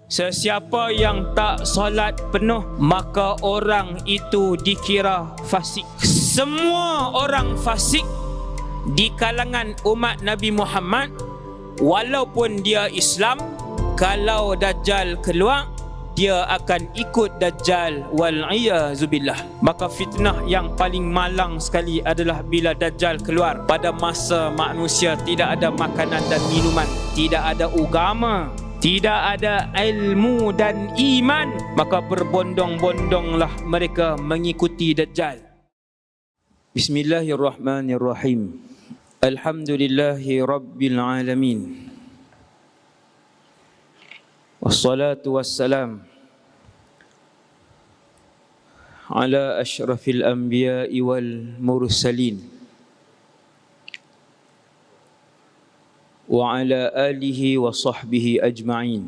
Sesiapa yang tak solat penuh, maka orang itu dikira fasik. Semua orang fasik di kalangan umat Nabi Muhammad, walaupun dia Islam, kalau Dajjal keluar, dia akan ikut Dajjal, wal'iyazubillah. Maka fitnah yang paling malang sekali adalah bila Dajjal keluar pada masa manusia tidak ada makanan dan minuman, tidak ada agama, tidak ada ilmu dan iman, maka berbondong-bondonglah mereka mengikuti Dajjal. Bismillahirrahmanirrahim. Alhamdulillahi Rabbil Alamin. Wassalatu wassalam ala ashrafil anbiya'i wal mursalin wa ala alihi wa sahbihi ajma'in.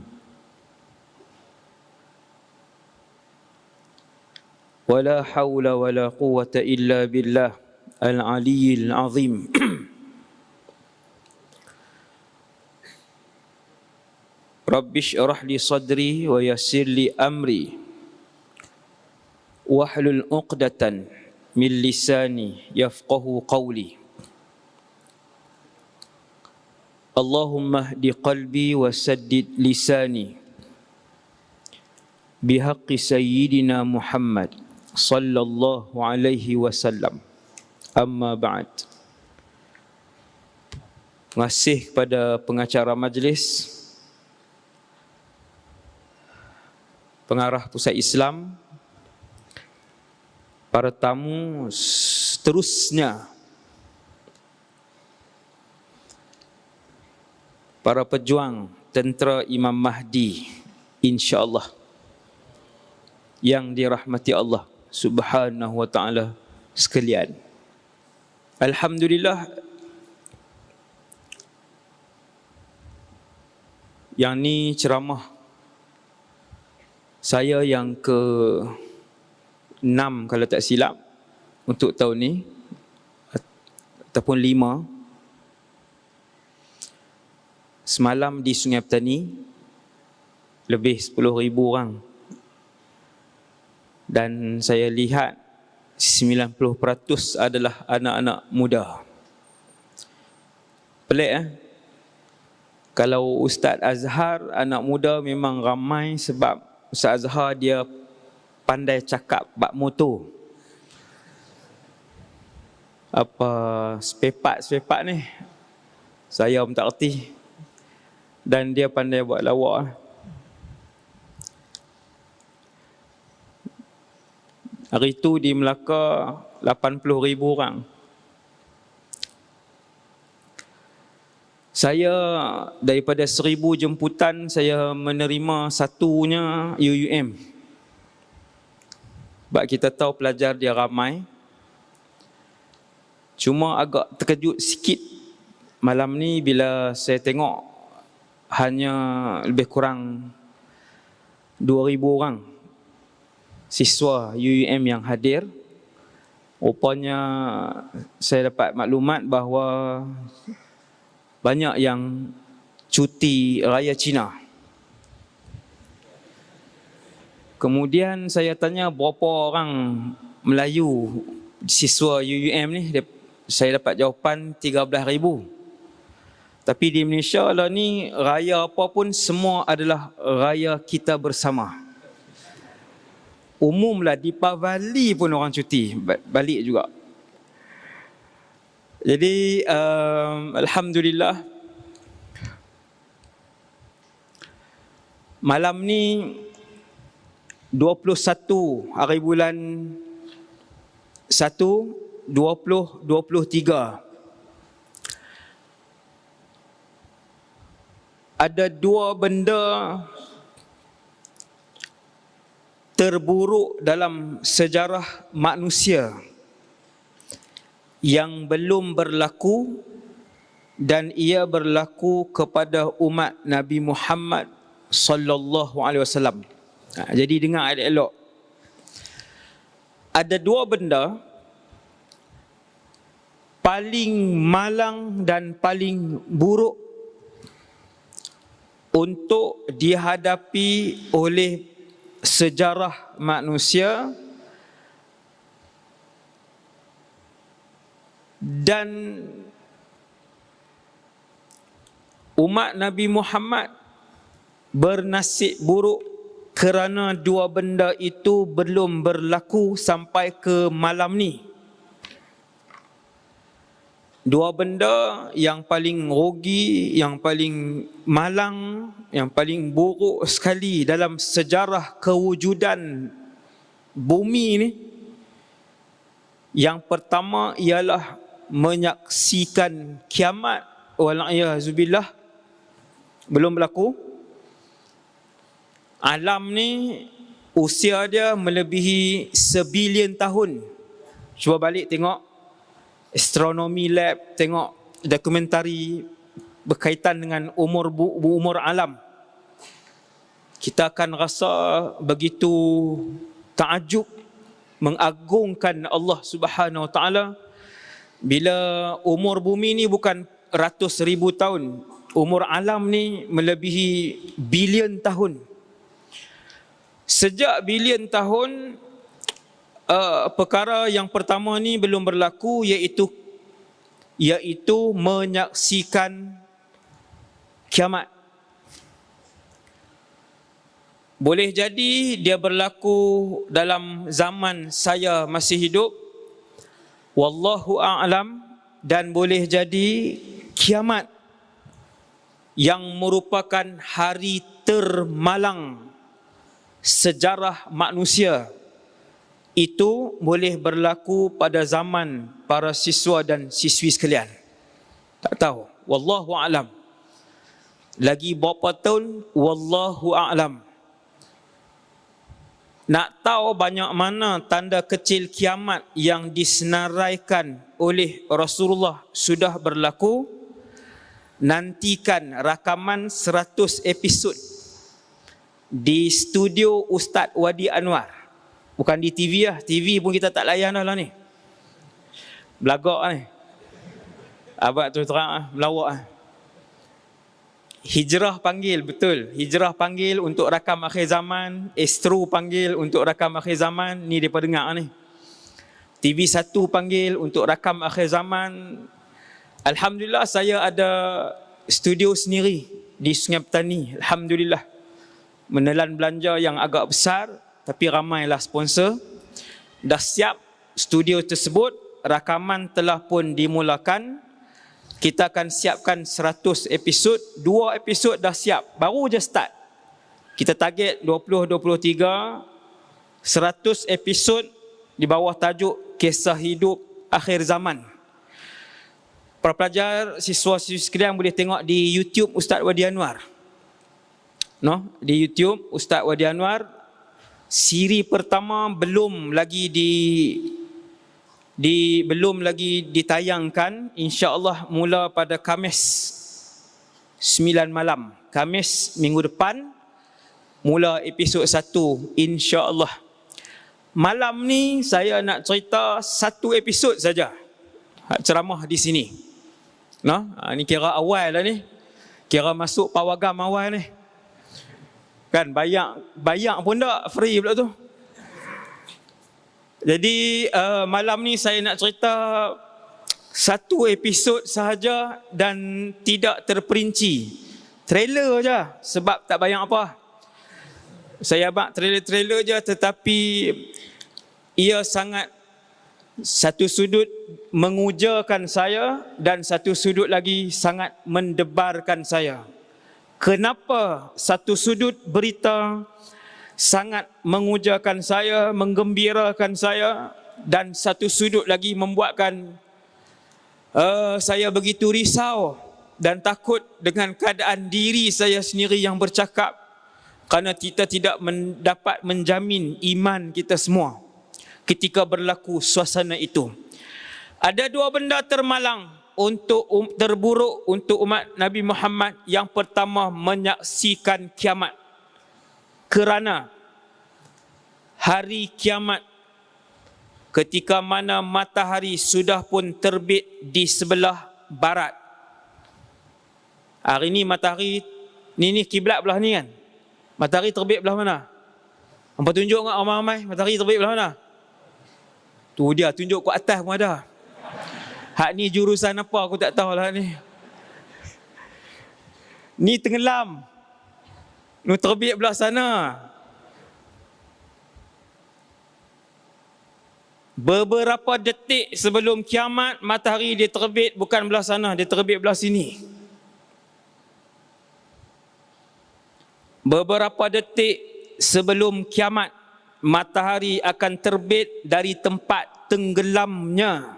Wa la hawla wa la quwwata illa billah al-aliyyil azim. Rabbi shrah li sadri wa yassir li amri wahlul 'uqdatan min lisani yafqahu qawli. Allahumma hdi qalbi wa saddid lisani bihaqqi sayyidina Muhammad sallallahu alaihi wasallam. Amma ba'd. Terima kasih kepada pengacara majlis, pengarah Pusat Islam, para tamu seterusnya, para pejuang tentera Imam Mahdi, insya-Allah, yang dirahmati Allah Subhanahu wa taala sekalian. Alhamdulillah, yang ni ceramah saya yang ke-6 kalau tak silap untuk tahun ni, ataupun 5. Semalam di Sungai Petani lebih 10,000 orang, dan saya lihat 90% adalah anak-anak muda. Pelik Kalau Ustaz Azhar anak muda memang ramai, sebab Ustaz Azhar dia pandai cakap bab motor. Apa spare-part ni saya pun tak erti, dan dia pandai buat lawak. Hari tu di Melaka 80,000 orang. Saya daripada 1000 jemputan, saya menerima satunya UUM. Sebab kita tahu pelajar dia ramai. Cuma agak terkejut sikit malam ni bila saya tengok hanya lebih kurang 2,000 orang siswa UUM yang hadir. Rupanya saya dapat maklumat bahawa banyak yang cuti raya Cina. Kemudian saya tanya berapa orang Melayu siswa UUM ni, saya dapat jawapan 13,000. Tapi di Malaysia lah ni, raya apa pun semua adalah raya kita bersama. Umumlah Deepavali pun orang cuti balik juga. Jadi alhamdulillah, malam ni 21 hari bulan 1 2023, ada 2 benda terburuk dalam sejarah manusia yang belum berlaku, dan ia berlaku kepada umat Nabi Muhammad sallallahu alaihi wasallam. Jadi dengar elok-elok. Ada 2 benda paling malang dan paling buruk untuk dihadapi oleh sejarah manusia, dan umat Nabi Muhammad bernasib buruk kerana dua benda itu belum berlaku sampai ke malam ni. Dua benda yang paling rugi, yang paling malang, yang paling buruk sekali dalam sejarah kewujudan bumi ni. Yang pertama ialah menyaksikan kiamat. Wal'iyahzubillah, belum berlaku. Alam ni usia dia melebihi 1 bilion tahun. Cuba balik tengok astronomi lab, tengok dokumentari berkaitan dengan umur alam. Kita akan rasa begitu takjub, mengagungkan Allah Subhanahu Wa Taala bila umur bumi ni bukan ratus ribu tahun. Umur alam ni melebihi bilion tahun. Sejak bilion tahun, perkara yang pertama ni belum berlaku, iaitu menyaksikan kiamat. Boleh jadi dia berlaku dalam zaman saya masih hidup, wallahu a'lam, dan boleh jadi kiamat yang merupakan hari termalang sejarah manusia itu boleh berlaku pada zaman para siswa dan siswi sekalian. Tak tahu, wallahu a'lam. Lagi berapa tahun, wallahu a'lam. Nak tahu banyak mana tanda kecil kiamat yang disenaraikan oleh Rasulullah sudah berlaku? Nantikan rakaman 100 episod di studio Ustaz Wadi Anwar. Bukan di TV lah. TV pun kita tak layan dah lah ni. Belagak ni. Abang tu terang lah, melawak lah. Hijrah panggil, betul. Hijrah panggil untuk rakam akhir zaman. Astro panggil untuk rakam akhir zaman. Ni mereka dengar ni. TV1 panggil untuk rakam akhir zaman. Alhamdulillah saya ada studio sendiri di Sungai Petani. Alhamdulillah. Menelan belanja yang agak besar, tapi ramailah sponsor. Dah siap studio tersebut. Rakaman telah pun dimulakan. Kita akan siapkan 100 episod. 2 episod dah siap, baru je start. Kita target 2023 100 episod di bawah tajuk Kisah Hidup Akhir Zaman. Para pelajar, siswa-siswi sekalian boleh tengok di YouTube Ustaz Wadi Anwar. No, di YouTube Ustaz Wadi Anwar. Siri pertama belum lagi ditayangkan. InsyaAllah mula pada Khamis 9 malam. Khamis minggu depan mula episod 1, insyaAllah. Malam ni saya nak cerita 1 episod saja ceramah di sini. No? Ni kira awal lah ni. Kira masuk pawagam awal ni. Kan bayar pun tak, free pula tu. Jadi malam ni saya nak cerita 1 episod sahaja dan tidak terperinci. Trailer je, sebab tak bayar apa. Saya abang trailer je, tetapi ia sangat satu sudut mengujakan saya dan satu sudut lagi sangat mendebarkan saya. Kenapa satu sudut berita sangat mengujakan saya, menggembirakan saya, dan satu sudut lagi membuatkan saya begitu risau dan takut dengan keadaan diri saya sendiri yang bercakap, kerana kita tidak dapat menjamin iman kita semua ketika berlaku suasana itu. Ada 2 benda termalang terburuk untuk umat Nabi Muhammad. Yang pertama, menyaksikan kiamat. Kerana hari kiamat, ketika mana matahari sudah pun terbit di sebelah barat. Hari ini matahari Ni kiblat belah ni kan. Matahari terbit belah mana? Hampa tunjuk kat ramai-ramai, matahari terbit belah mana? Tu dia, tunjuk kat atas pun ada. Hak ni jurusan apa aku tak tahu lah ni. Ni tenggelam. Ni terbit belah sana. Beberapa detik sebelum kiamat, matahari dia terbit bukan belah sana, dia terbit belah sini. Beberapa detik sebelum kiamat, matahari akan terbit dari tempat tenggelamnya.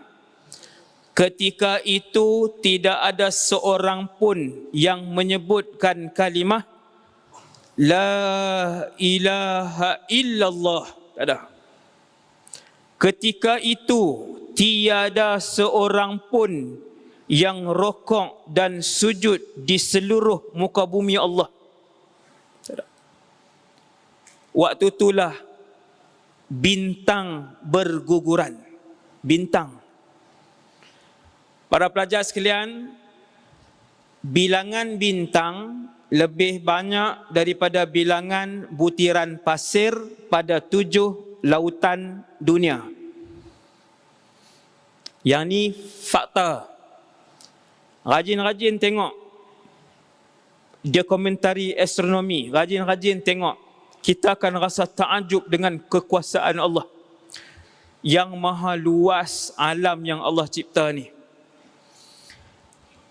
Ketika itu tidak ada seorang pun yang menyebutkan kalimah La ilaha illallah. Tak ada. Ketika itu tiada seorang pun yang rokok dan sujud di seluruh muka bumi Allah. Tak ada. Waktu itulah bintang berguguran. Bintang. Para pelajar sekalian, bilangan bintang lebih banyak daripada bilangan butiran pasir pada 7 lautan dunia. Yang ni fakta. Rajin-rajin tengok dia komentari astronomi, rajin-rajin tengok. Kita akan rasa takjub dengan kekuasaan Allah yang maha luas alam yang Allah cipta ni.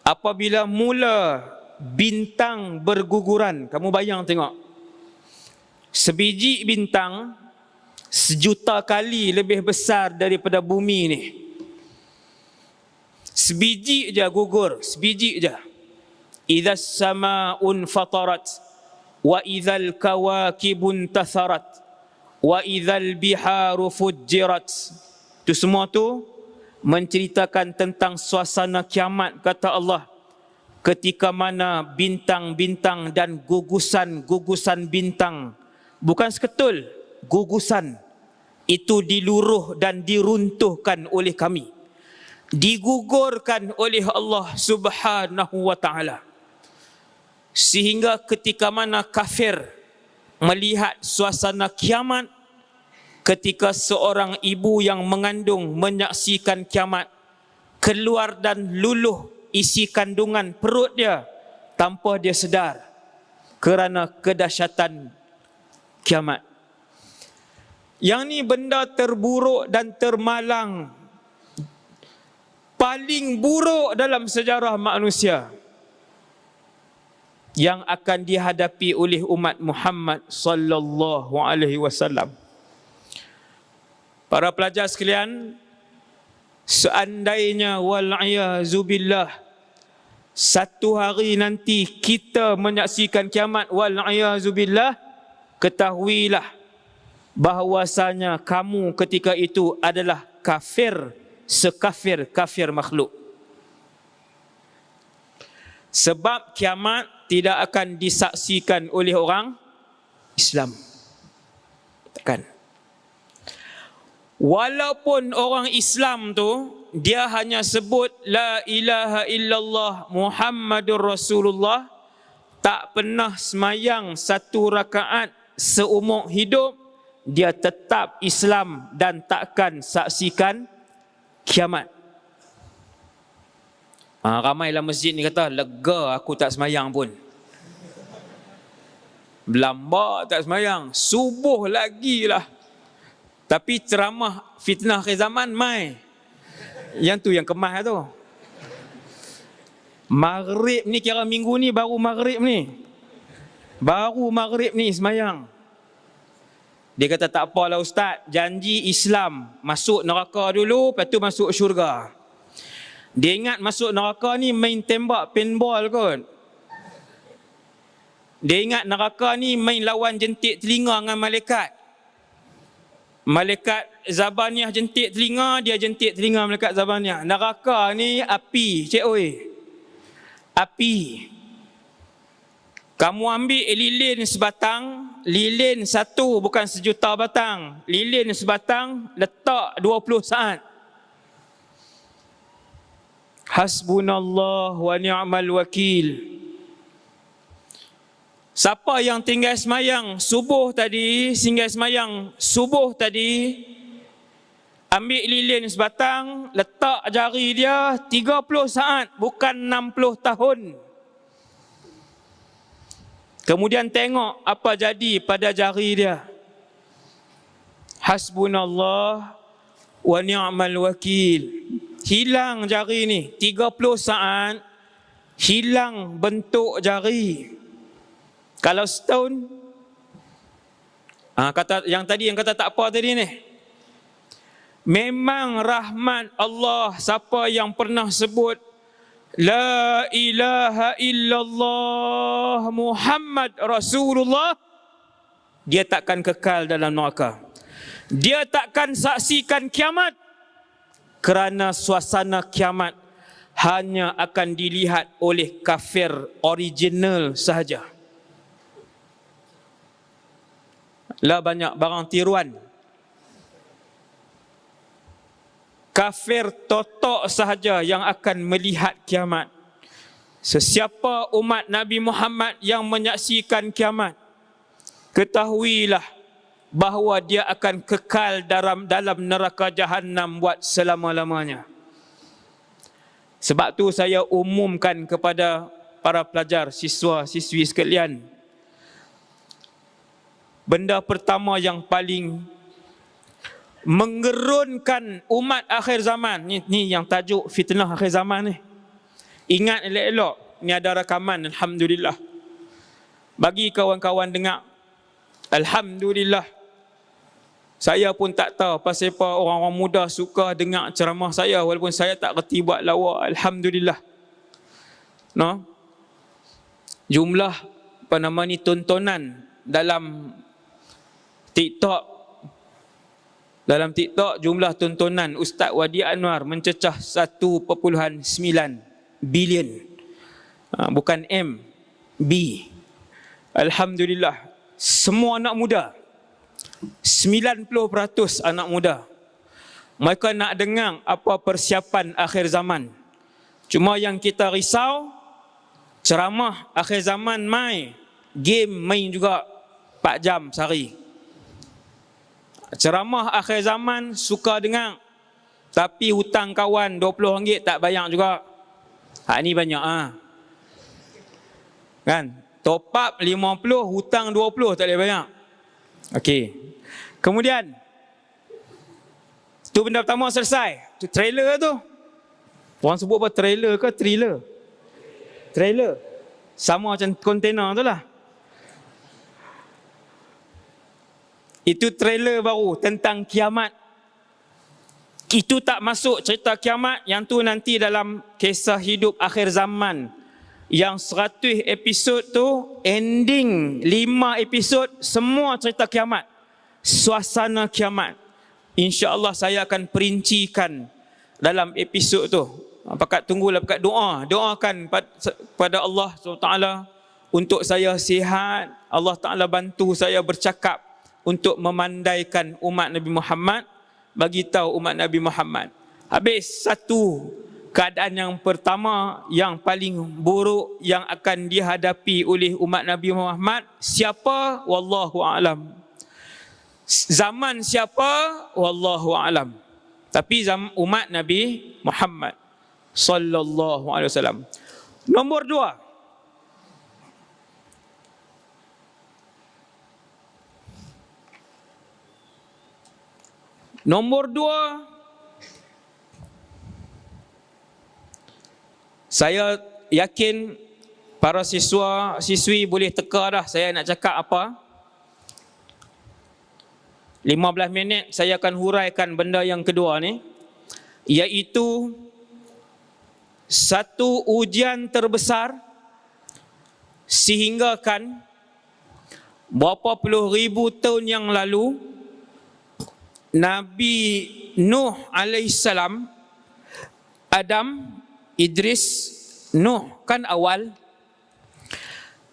Apabila mula bintang berguguran, kamu bayang tengok, sebiji bintang 1,000,000 kali lebih besar daripada bumi ni. Sebiji je gugur, sebiji je. Idzas samaa'un fatarat wa idzal kawakibun tatharat wa idzal biharu fujjirat. Itu semua tu menceritakan tentang suasana kiamat, kata Allah. Ketika mana bintang-bintang dan gugusan-gugusan bintang, bukan seketul, gugusan, itu diluruh dan diruntuhkan oleh kami, digugurkan oleh Allah Subhanahu wa ta'ala. Sehingga ketika mana kafir melihat suasana kiamat, ketika seorang ibu yang mengandung menyaksikan kiamat, keluar dan luluh isi kandungan perut dia tanpa dia sedar kerana kedahsyatan kiamat. Yang ni benda terburuk dan termalang, paling buruk dalam sejarah manusia yang akan dihadapi oleh umat Muhammad sallallahu alaihi wasallam. Para pelajar sekalian, seandainya wal'iyazubillah satu hari nanti kita menyaksikan kiamat, wal'iyazubillah, ketahuilah bahawasanya kamu ketika itu adalah kafir sekafir-kafir makhluk. Sebab kiamat tidak akan disaksikan oleh orang Islam. Takkan. Walaupun orang Islam tu dia hanya sebut la ilaha illallah Muhammadur Rasulullah, tak pernah semayang 1 rakaat seumur hidup, dia tetap Islam dan takkan saksikan kiamat. Ramai dalam masjid ni kata, lega aku tak semayang pun. Berlambak tak semayang, subuh lagi lah. Tapi ceramah fitnah akhir zaman mai. Yang tu yang kemas tu. Maghrib ni kira minggu ni baru maghrib ni. Baru maghrib ni semayang. Dia kata tak apalah ustaz, janji Islam masuk neraka dulu, lepas tu masuk syurga. Dia ingat masuk neraka ni main tembak paintball kot. Dia ingat neraka ni main lawan jentik telinga dengan malaikat. Malaikat Zabaniah jentik telinga, dia jentik telinga malaikat Zabaniah. Neraka ni api, cik oi. Api. Kamu ambil lilin sebatang, lilin satu bukan 1,000,000 batang. Lilin sebatang letak 20 saat. Hasbunallah wa ni'mal wakil. Siapa yang tinggal semayang subuh tadi, ambil lilin sebatang, letak jari dia 30 saat, bukan 60 tahun. Kemudian tengok apa jadi pada jari dia. Hasbunallah wa ni'mal wakil. Hilang jari ni, 30 saat, hilang bentuk jari. Kalau setahun, kata yang kata tak apa tadi ni, memang rahmat Allah. Siapa yang pernah sebut La ilaha illallah Muhammad Rasulullah, dia takkan kekal dalam neraka. Dia takkan saksikan kiamat, kerana suasana kiamat hanya akan dilihat oleh kafir original sahaja. Lah banyak barang tiruan. Kafir totok sahaja yang akan melihat kiamat. Sesiapa umat Nabi Muhammad yang menyaksikan kiamat, ketahuilah bahawa dia akan kekal dalam neraka Jahannam buat selama-lamanya. Sebab tu saya umumkan kepada para pelajar, siswa-siswi sekalian, benda pertama yang paling menggerunkan umat akhir zaman ni yang tajuk fitnah akhir zaman ni. Ingat elok-elok, ni ada rakaman, alhamdulillah. Bagi kawan-kawan dengar, alhamdulillah. Saya pun tak tahu pasal apa orang-orang muda suka dengar ceramah saya, walaupun saya tak reti buat lawak. Alhamdulillah. No? Jumlah tontonan dalam TikTok, jumlah tontonan Ustaz Wadi Anwar mencecah 1.9 bilion. Bukan M, B. Alhamdulillah. Semua anak muda, 90% anak muda, mereka nak dengar apa persiapan akhir zaman. Cuma yang kita risau, ceramah akhir zaman game main juga 4 jam sehari. Ceramah akhir zaman suka dengar, tapi hutang kawan RM20 tak bayar juga. Ni banyak kan? Top up 50, hutang 20 tak boleh bayar. Okey. Kemudian tu benda pertama selesai. Tu trailer tu. Orang sebut apa, trailer ke thriller? Trailer. Sama macam kontainer tu lah. Itu trailer baru tentang kiamat. Itu tak masuk cerita kiamat. Yang tu nanti dalam kisah hidup akhir zaman. Yang 100 episod tu, ending 5 episod, semua cerita kiamat. Suasana kiamat. InsyaAllah saya akan perincikan dalam episod tu. Pakat tunggulah, pakat doa. Doakan pada Allah SWT untuk saya sihat. Allah Ta'ala bantu saya bercakap untuk memandaikan umat Nabi Muhammad, bagi tahu umat Nabi Muhammad. Habis satu keadaan yang pertama yang paling buruk yang akan dihadapi oleh umat Nabi Muhammad, siapa? Wallahu a'lam. Zaman siapa? Wallahu a'lam. Tapi umat Nabi Muhammad sallallahu alaihi wasallam. Nombor 2, saya yakin para siswa-siswi boleh teka dah saya nak cakap apa. 15 minit saya akan huraikan benda yang kedua ni, iaitu satu ujian terbesar sehinggakan berapa puluh ribu tahun yang lalu Nabi Nuh alaihissalam, Adam, Idris, Nuh kan awal.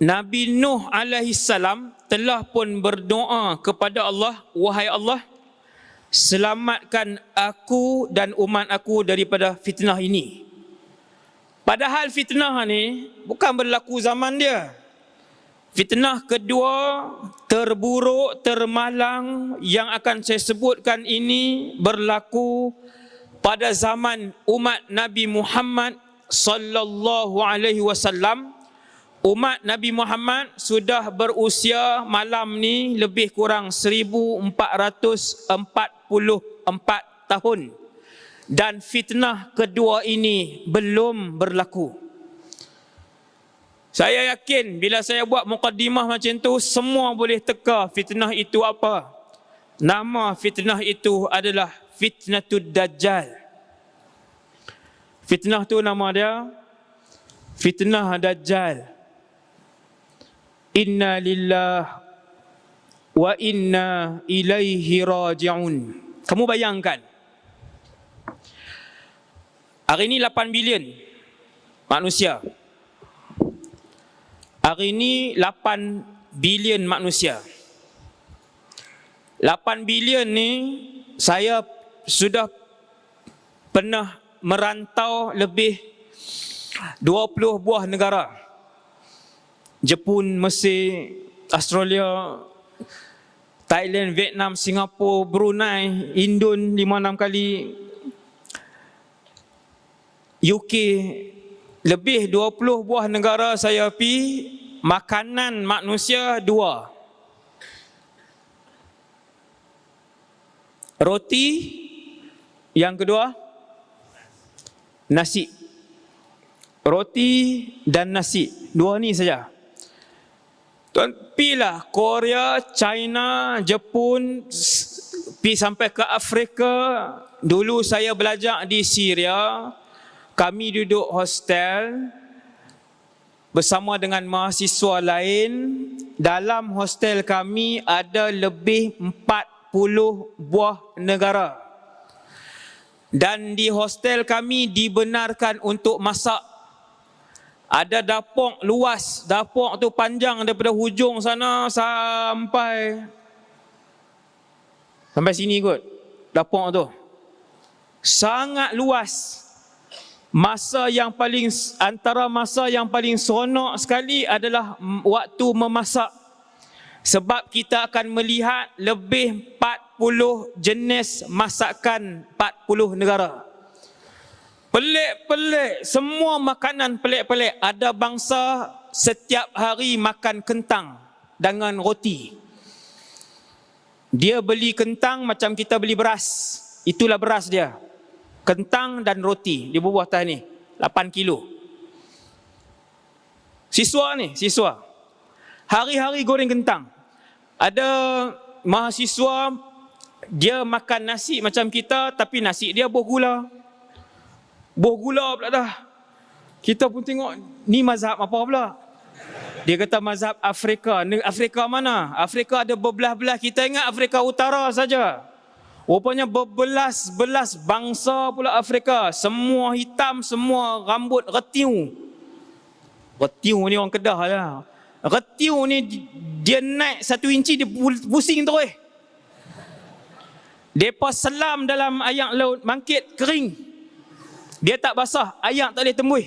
Nabi Nuh alaihissalam telah pun berdoa kepada Allah, wahai Allah, selamatkan aku dan umat aku daripada fitnah ini. Padahal fitnah ni bukan berlaku zaman dia. Fitnah kedua terburuk, termalang yang akan saya sebutkan ini berlaku pada zaman umat Nabi Muhammad sallallahu alaihi wasallam. Umat Nabi Muhammad sudah berusia malam ni lebih kurang 1444 tahun. Dan fitnah kedua ini belum berlaku. Saya yakin bila saya buat mukaddimah macam tu, semua boleh teka fitnah itu apa. Nama fitnah itu adalah Fitnatud Dajjal. Fitnah tu nama dia Fitnah Dajjal. Inna lillah wa inna ilaihi raji'un. Kamu bayangkan, hari ini 8 bilion manusia. Hari ini 8 bilion manusia. 8 bilion ni saya sudah pernah merantau lebih 20 buah negara. Jepun, Mesir, Australia, Thailand, Vietnam, Singapura, Brunei, Indon 5-6 kali, UK, lebih 20 buah negara saya pergi. Makanan manusia 2. Roti, yang kedua nasi. Roti dan nasi, 2 ni saja. Tuan pilah Korea, China, Jepun, pi sampai ke Afrika. Dulu saya belajar di Syria, kami duduk hostel bersama dengan mahasiswa lain. Dalam hostel kami ada lebih 40 buah negara. Dan di hostel kami dibenarkan untuk masak. Ada dapur luas, dapur tu panjang daripada hujung sana sampai sini kot. Dapur tu sangat luas. Antara masa yang paling seronok sekali adalah waktu memasak. Sebab kita akan melihat lebih 40 jenis masakan 40 negara. Pelik-pelik, semua makanan pelik-pelik. Ada bangsa setiap hari makan kentang dengan roti. Dia beli kentang macam kita beli beras. Itulah beras dia. Kentang dan roti. Dia berbuah atas ni 8 kilo. Siswa. Hari-hari goreng kentang. Ada mahasiswa, dia makan nasi macam kita, tapi nasi dia buah gula. Buah gula pula dah. Kita pun tengok, ni mazhab apa pula? Dia kata mazhab Afrika. Afrika mana? Afrika ada berbelah-belah. Kita ingat Afrika Utara saja. Rupanya berbelas-belas bangsa pula Afrika. Semua hitam, semua rambut retiu. Retiu ni orang Kedah lah. Retiu ni dia naik 1 inci, dia pusing terus. Depa selam dalam air laut mangkit kering. Dia tak basah, air tak boleh tembus.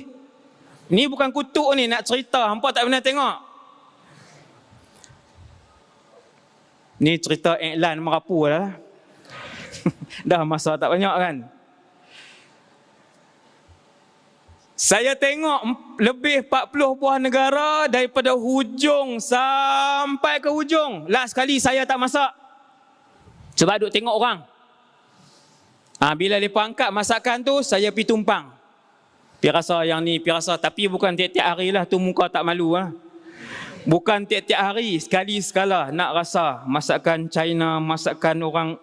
Ni bukan kutuk ni, nak cerita. Hampa tak pernah tengok. Ni cerita iklan merapu lah. Dah masa tak banyak kan. Saya tengok lebih 40 buah negara daripada hujung sampai ke hujung. Last kali saya tak masak. Sebab duk tengok orang. Bila mereka angkat masakan tu, saya pergi tumpang. Pergi rasa yang ni, pergi rasa. Tapi bukan tiap-tiap hari lah, tu muka tak malu lah. Bukan tiap-tiap hari, sekali-sekala nak rasa masakan China, masakan orang.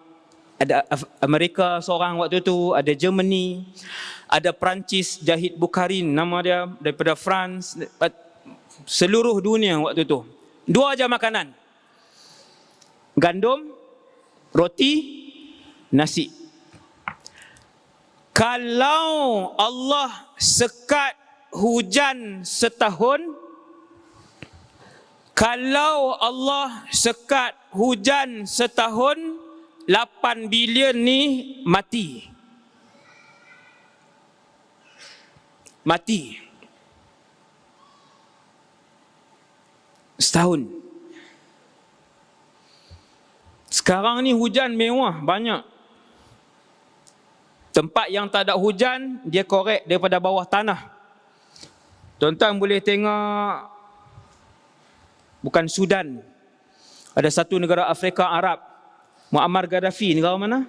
Ada Amerika seorang waktu tu, ada Germany, ada Perancis, Jahid Bukharin nama dia, daripada France. Seluruh dunia waktu tu. 2 aja makanan. Gandum, roti, nasi. Kalau Allah sekat hujan setahun, kalau Allah sekat hujan setahun, 8 bilion ni mati. Mati. Setahun. Sekarang ni hujan mewah, banyak. Tempat yang tak ada hujan, dia korek daripada bawah tanah. Tuan-tuan boleh tengok, bukan Sudan, ada satu negara Afrika Arab, Muammar Gaddafi, negara mana?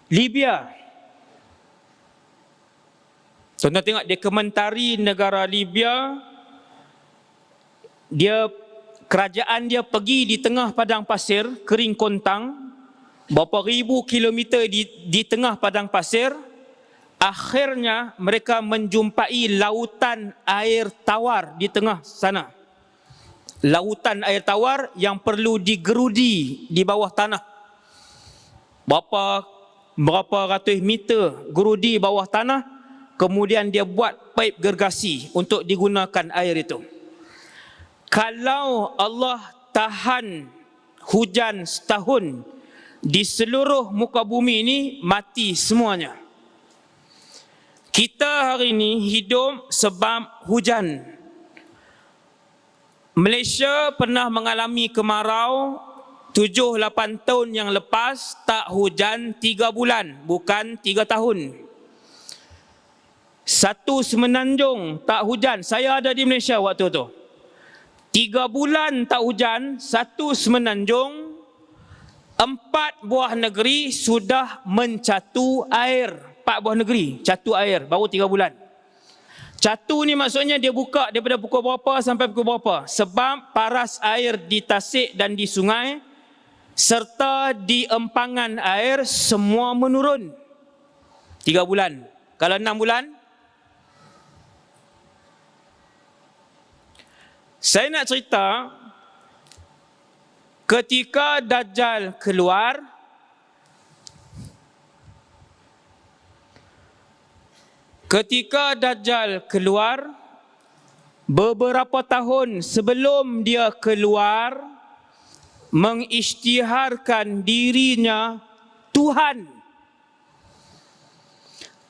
Libya. Tuan-tuan tengok dokumentari negara Libya, kerajaan dia pergi di tengah padang pasir, kering kontang, berapa ribu kilometer di tengah padang pasir. Akhirnya mereka menjumpai lautan air tawar di tengah sana. Lautan air tawar yang perlu digerudi di bawah tanah. Berapa ratus meter gerudi bawah tanah, kemudian dia buat paip gergasi untuk digunakan air itu. Kalau Allah tahan hujan setahun di seluruh muka bumi ini, mati semuanya. Kita hari ini hidup sebab hujan. Malaysia pernah mengalami kemarau 7-8 tahun yang lepas, tak hujan 3 bulan, bukan 3 tahun. Satu semenanjung tak hujan. Saya ada di Malaysia waktu tu. 3 bulan tak hujan, satu semenanjung, 4 buah negeri sudah mencatu air. 4 buah negeri catu air baru 3 bulan. Catu ni maksudnya dia buka daripada pukul berapa sampai pukul berapa. Sebab paras air di tasik dan di sungai serta di empangan air semua menurun. 3 bulan. Kalau 6 bulan, saya nak cerita ketika Dajjal keluar, beberapa tahun sebelum dia keluar, mengisytiharkan dirinya Tuhan.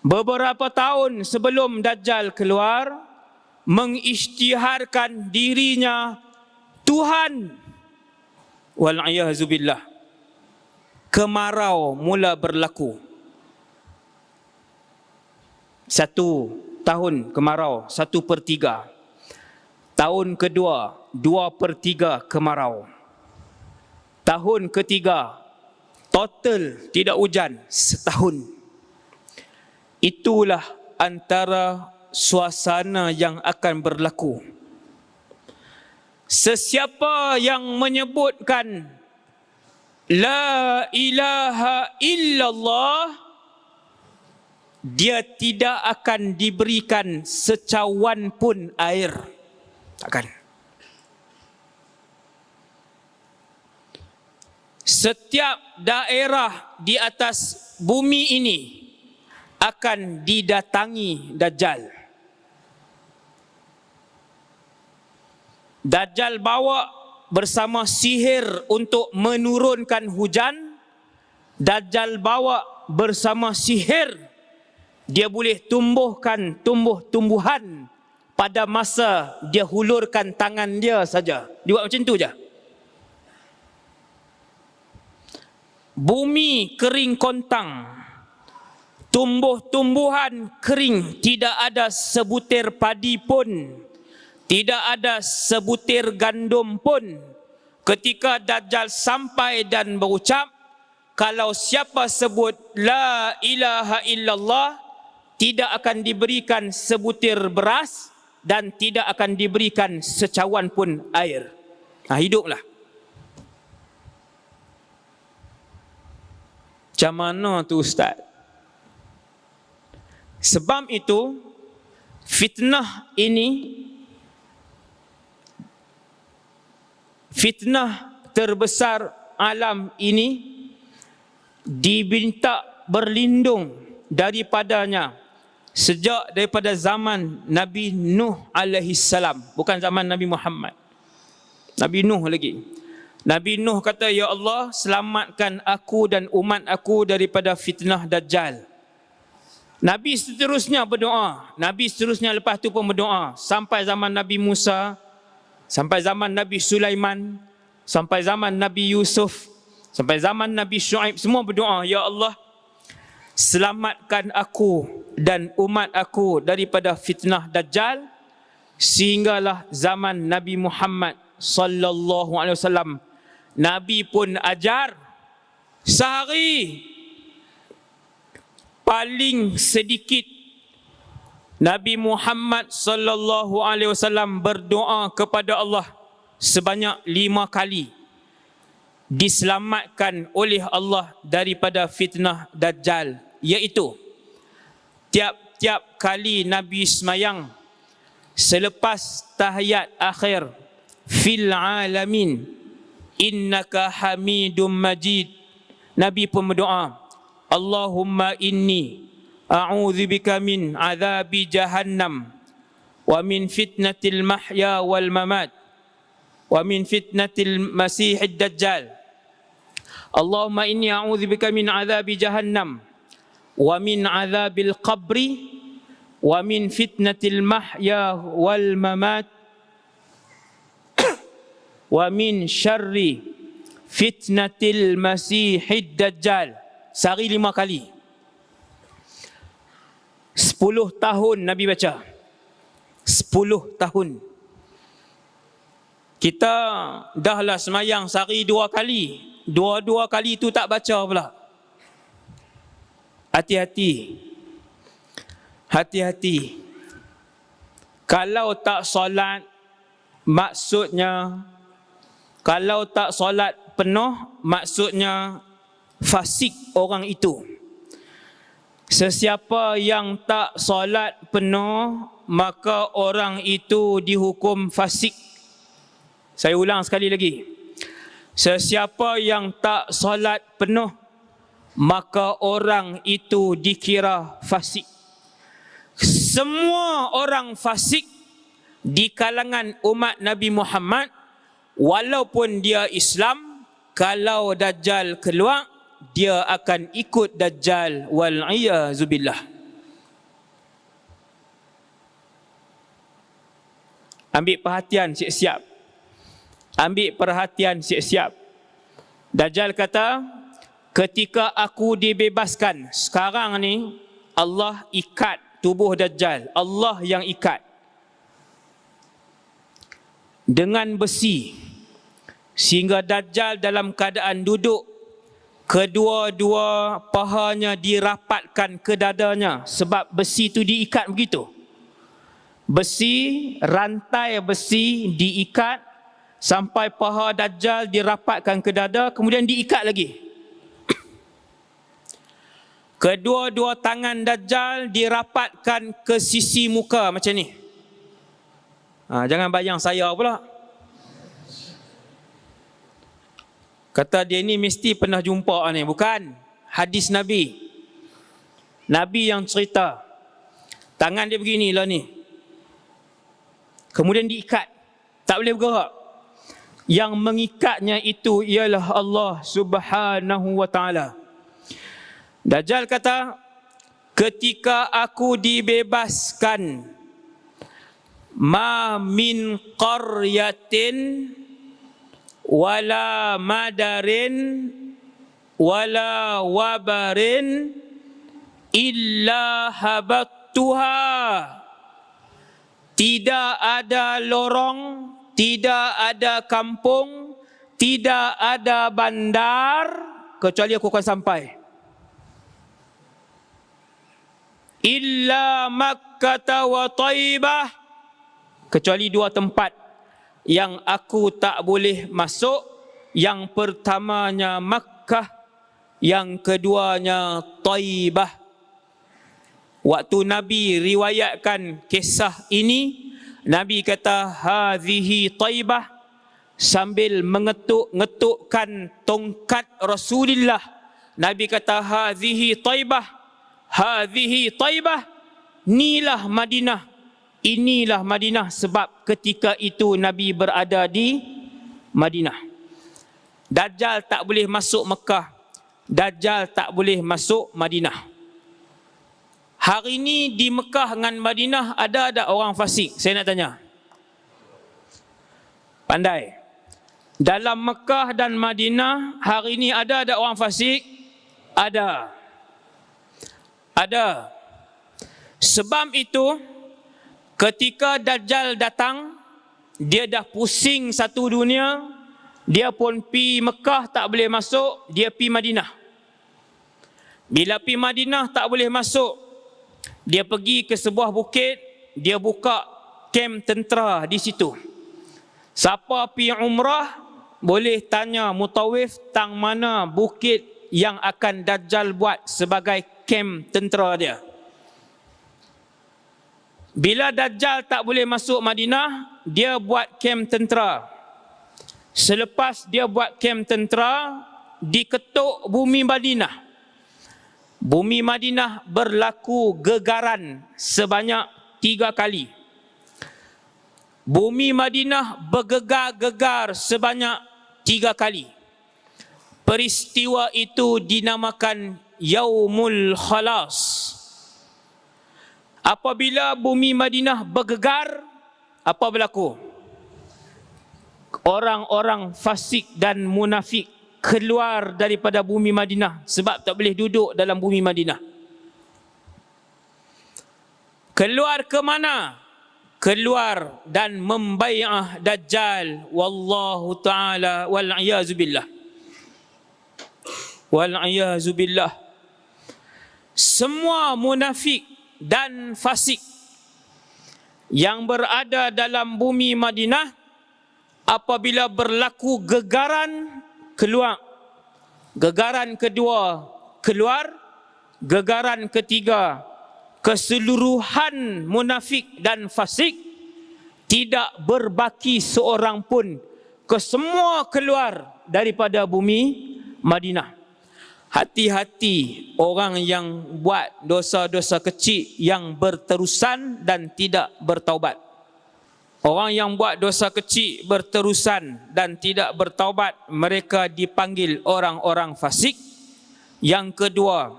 Beberapa tahun sebelum Dajjal keluar, mengisytiharkan dirinya Tuhan. Wal'iyazubillah. Kemarau mula berlaku. 1 tahun kemarau, 1/3. Tahun kedua, 2/3 kemarau. Tahun ketiga, total tidak hujan setahun. Itulah antara suasana yang akan berlaku. Sesiapa yang menyebutkan La ilaha illallah, dia tidak akan diberikan secawan pun air. Takkan. Setiap daerah di atas bumi ini akan didatangi Dajjal. Dajjal bawa bersama sihir untuk menurunkan hujan. Dajjal bawa bersama sihir, dia boleh tumbuhkan tumbuh-tumbuhan pada masa dia hulurkan tangan dia saja. Dia buat macam tu je. Bumi kering kontang, tumbuh-tumbuhan kering, tidak ada sebutir padi pun, tidak ada sebutir gandum pun. Ketika Dajjal sampai dan berucap, kalau siapa sebut La ilaha illallah, tidak akan diberikan sebutir beras dan tidak akan diberikan secawan pun air. Hiduplah. Macam mana tu Ustaz? Sebab itu, fitnah ini, fitnah terbesar alam ini, diminta berlindung daripadanya sejak daripada zaman Nabi Nuh alaihi salam, bukan zaman Nabi Muhammad. Nabi Nuh lagi. Nabi Nuh kata, ya Allah, selamatkan aku dan umat aku daripada fitnah Dajjal. Nabi seterusnya berdoa. Nabi seterusnya lepas tu pun berdoa. Sampai zaman Nabi Musa, sampai zaman Nabi Sulaiman, sampai zaman Nabi Yusuf, sampai zaman Nabi Shu'aib, semua berdoa, ya Allah, selamatkan aku dan umat aku daripada fitnah Dajjal. Sehinggalah zaman Nabi Muhammad sallallahu alaihi wasallam, Nabi pun ajar sehari paling sedikit Nabi Muhammad sallallahu alaihi wasallam berdoa kepada Allah sebanyak 5 kali, diselamatkan oleh Allah daripada fitnah Dajjal, iaitu tiap-tiap kali Nabi semayang selepas tahiyat akhir, fil alamin innaka hamidum majid, Nabi pun berdoa, Allahumma inni a'udzubika min azabi jahannam wa min fitnatil mahya wal mamat wa min fitnatil masihid dajjal. Allahumma inni a'udzubika min azabi jahannam wa min azabil qabri wa min fitnatil mahya wal mamat wa min syarri fitnatil masihid dajjal. Sehari 5 kali. 10 tahun Nabi baca. 10 tahun. Kita dahlah semayang sehari 2 kali. 2 kali itu tak baca pula. Hati-hati. Hati-hati. Kalau tak solat, maksudnya, kalau tak solat penuh, maksudnya fasik orang itu. Sesiapa yang tak solat penuh, maka orang itu dihukum fasik. Saya ulang sekali lagi. Sesiapa yang tak solat penuh, maka orang itu dikira fasik. Semua orang fasik di kalangan umat Nabi Muhammad, walaupun dia Islam, kalau Dajjal keluar, dia akan ikut Dajjal, wal'iyazubillah. Ambil perhatian siap-siap. Ambil perhatian siap-siap. Dajjal kata, ketika aku dibebaskan, sekarang ni Allah ikat tubuh Dajjal, Allah yang ikat dengan besi, sehingga Dajjal dalam keadaan duduk, kedua-dua pahanya dirapatkan ke dadanya, sebab besi itu diikat begitu. Besi, rantai besi diikat sampai paha Dajjal dirapatkan ke dada, kemudian diikat lagi. Kedua-dua tangan Dajjal dirapatkan ke sisi muka macam ni. Jangan bayang saya pula. Kata dia ni mesti pernah jumpa ni. Bukan. Hadis Nabi. Nabi yang cerita. Tangan dia beginilah ni. Kemudian diikat. Tak boleh bergerak. Yang mengikatnya itu ialah Allah Subhanahu wa ta'ala. Dajjal kata, ketika aku dibebaskan, ma min qaryatin wala madarin wala wabarin illa habattuha. Tidak ada lorong, tidak ada kampung, tidak ada bandar, kecuali aku akan sampai. Illa Makkah wa Taibah, kecuali 2 tempat yang aku tak boleh masuk. Yang pertamanya Makkah, yang keduanya Taibah. Waktu Nabi riwayatkan kisah ini, Nabi kata hadhihi Taibah, sambil mengetuk-ngetukkan tongkat Rasulullah. Nabi kata hadhihi Taibah, hadhihi Taibah, inilah Madinah. Inilah Madinah, sebab ketika itu Nabi berada di Madinah. Dajjal tak boleh masuk Mekah. Dajjal tak boleh masuk Madinah. Hari ini di Mekah dengan Madinah ada orang fasik? Saya nak tanya. Pandai. Dalam Mekah dan Madinah hari ini ada orang fasik? Ada. Ada. Sebab itu ketika Dajjal datang, dia dah pusing satu dunia, dia pun pi Mekah tak boleh masuk, dia pi Madinah. Bila pi Madinah tak boleh masuk, dia pergi ke sebuah bukit, dia buka kem tentera di situ. Siapa pi umrah boleh tanya mutawif tang mana bukit yang akan Dajjal buat sebagai kem tentera dia. Bila Dajjal tak boleh masuk Madinah, dia buat kem tentera. Selepas dia buat kem tentera, diketuk bumi Madinah. Bumi Madinah berlaku gegaran sebanyak 3 kali. Bumi Madinah bergegar-gegar sebanyak 3 kali. Peristiwa itu dinamakan Yaumul Khalas. Apabila bumi Madinah bergegar, apa berlaku? Orang-orang fasik dan munafik keluar daripada bumi Madinah sebab tak boleh duduk dalam bumi Madinah. Keluar ke mana? Keluar dan membai'ah Dajjal. Wallahu ta'ala wal'iyazubillah. Wal'iyazubillah. Semua munafik dan fasik yang berada dalam bumi Madinah, apabila berlaku gegaran, keluar. Gegaran kedua keluar. Gegaran ketiga, keseluruhan munafik dan fasik tidak berbaki seorang pun, kesemua keluar daripada bumi Madinah. Hati-hati orang yang buat dosa-dosa kecil yang berterusan dan tidak bertaubat. Orang yang buat dosa kecil berterusan dan tidak bertaubat, mereka dipanggil orang-orang fasik. Yang kedua,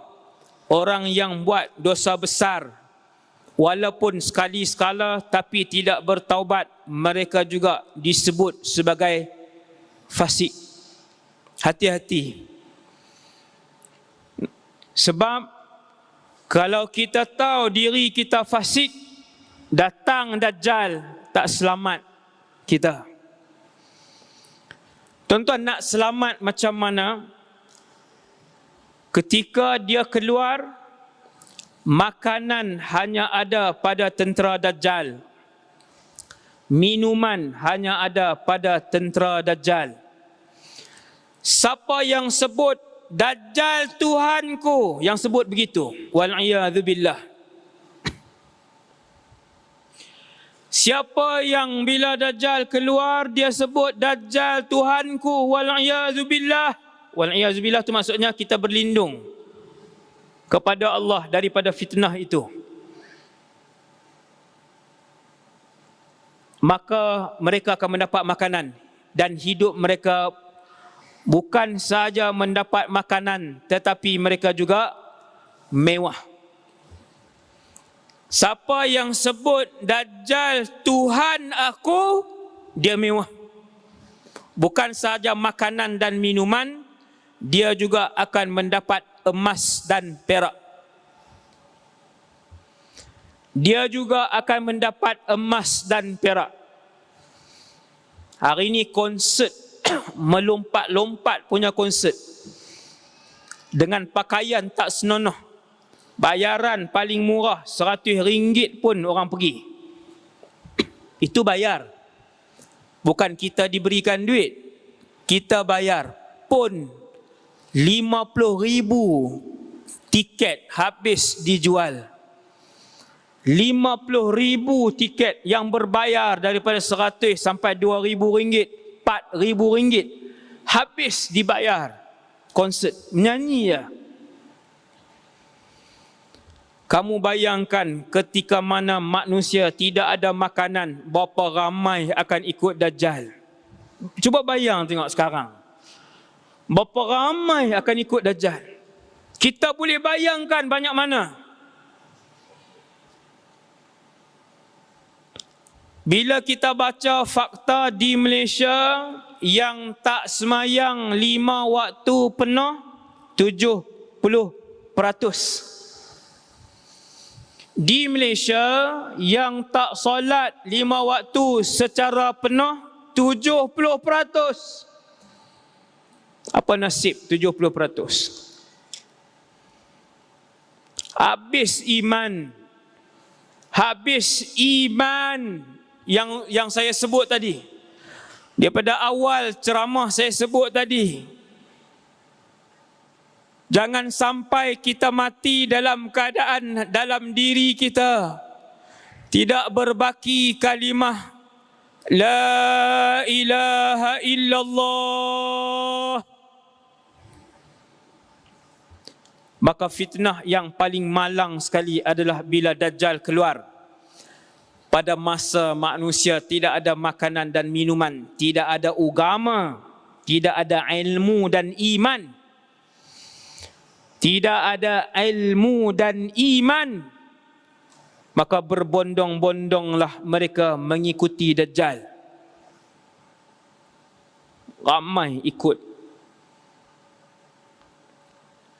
orang yang buat dosa besar walaupun sekali-sekala tapi tidak bertaubat, mereka juga disebut sebagai fasik. Hati-hati. Sebab kalau kita tahu diri kita fasik, datang Dajjal tak selamat kita. Tuan-tuan, nak selamat macam mana? Ketika dia keluar, makanan hanya ada pada tentera Dajjal. Minuman hanya ada pada tentera Dajjal. Siapa yang sebut Dajjal Tuhanku, yang sebut begitu, wal'iyadzubillah. Siapa yang bila Dajjal keluar, dia sebut Dajjal Tuhanku, wal'iyadzubillah. Wal'iyadzubillah itu maksudnya kita berlindung kepada Allah daripada fitnah itu. Maka mereka akan mendapat makanan, dan hidup mereka bukan sahaja mendapat makanan, tetapi mereka juga mewah. Siapa yang sebut Dajjal Tuhan aku, dia mewah. Bukan sahaja makanan dan minuman, dia juga akan mendapat emas dan perak. Dia juga akan mendapat emas dan perak. Hari ini konsert melompat-lompat punya konsert dengan pakaian tak senonoh. Bayaran paling murah RM100 pun orang pergi. Itu bayar. Bukan kita diberikan duit, kita bayar. Pun 50,000 tiket habis dijual. 50,000 tiket yang berbayar daripada RM100 sampai RM2,000, RM4,000 habis dibayar. Konsert menyanyi ya. Kamu bayangkan ketika mana manusia tidak ada makanan, berapa ramai akan ikut Dajjal. Cuba bayang tengok sekarang, berapa ramai akan ikut Dajjal. Kita boleh bayangkan banyak mana. Bila kita baca fakta di Malaysia yang tak semayang 5 waktu penuh, 70%. Di Malaysia yang tak solat 5 waktu secara penuh, 70%. Apa nasib 70%? Habis iman. Habis iman yang saya sebut tadi. Daripada awal ceramah saya sebut tadi. Jangan sampai kita mati dalam keadaan dalam diri kita tidak berbaki kalimah La ilaha illallah. Maka fitnah yang paling malang sekali adalah bila Dajjal keluar. Pada masa manusia tidak ada makanan dan minuman, tidak ada agama, tidak ada ilmu dan iman. Tidak ada ilmu dan iman. Maka berbondong-bondonglah mereka mengikuti Dajjal. Ramai ikut.